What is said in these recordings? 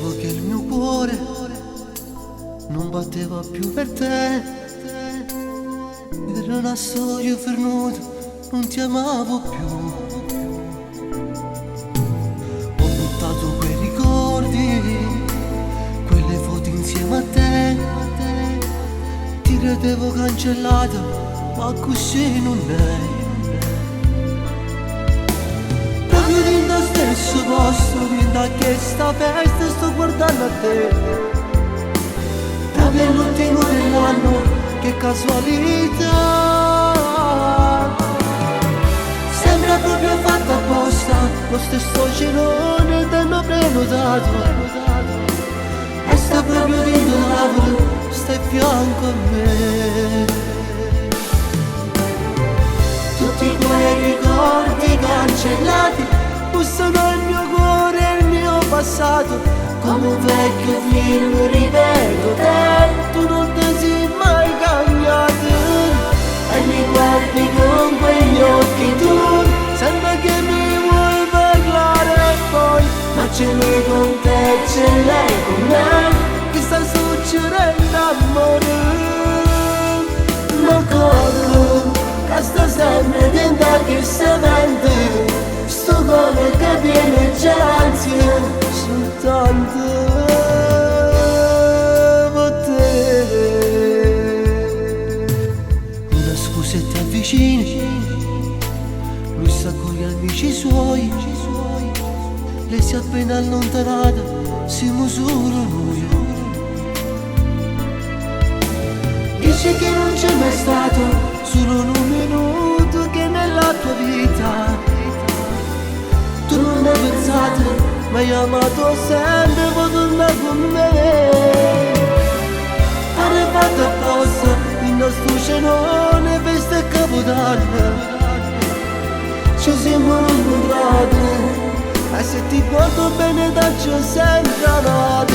Sentivo che il mio cuore non batteva più per te. Era una storia fernuta, non ti amavo più. Ho buttato quei ricordi, quelle foto insieme a te. Ti credevo cancellata, ma così non è. Proprio in lo stesso posto, da che sta festa sto guardando a te. Proprio l'ultimo dell'anno, che casualità. Sembra proprio fatto apposta, lo stesso girone t'hanno prenotato. E sta proprio dentro l'angolo, stai fianco a me. Tutti quei ricordi cancellati bussano il mio cuore e il mio passato. Come un vecchio film rivedo te, tu non ti sei mai cambiato. E mi guardi con quegli occhi tu, sembra che mi vuoi parlare poi. Ma ce l'hai con te, ce l'hai con me, che sta succedendo amore. Ma corro, che sto sempre dentro che se vende. Sto cuore che viene già ansia, soltanto per te. Una scusa e ti avvicini, lui sta con gli amici suoi. Lei si è appena allontanata, siamo solo noi. Dice che non c'è mai stato solo un minuto che nella tua vita tu non hai pensato, ma hai amato sempre, vuoi tornare con me. Hai fatto apposta il nostro cenone, festa e capodanno. Ci siamo incontrati, e se ti guardo bene daccio sempre avanti.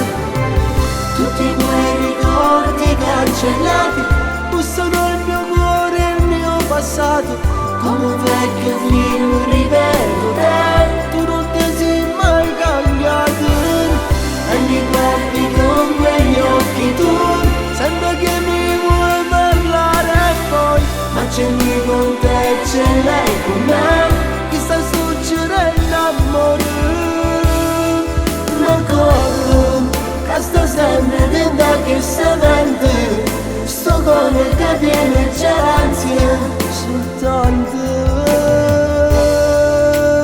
Tutti quei ricordi cancellati bussano il mio cuore e il mio passato. Come un vecchio film rivedo te, tu non ti sei mai cambiato. E mi guardi con quegli occhi tu, sembra che mi vuoi parlare poi. Ma ce l'hai con te, ce l'hai con me, che sta succedendo amore. Non corro, che sto sempre dentro che se vende. Sto cuore che viene già ansia, soltanto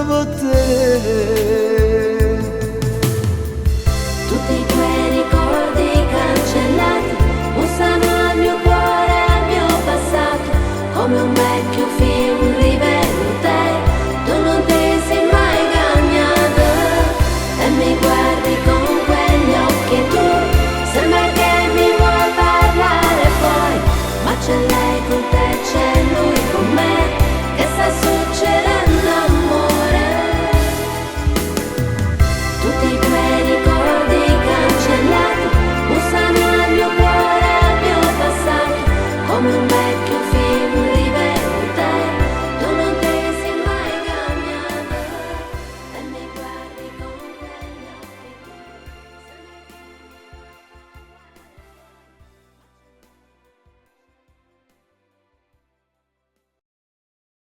per te. Tutti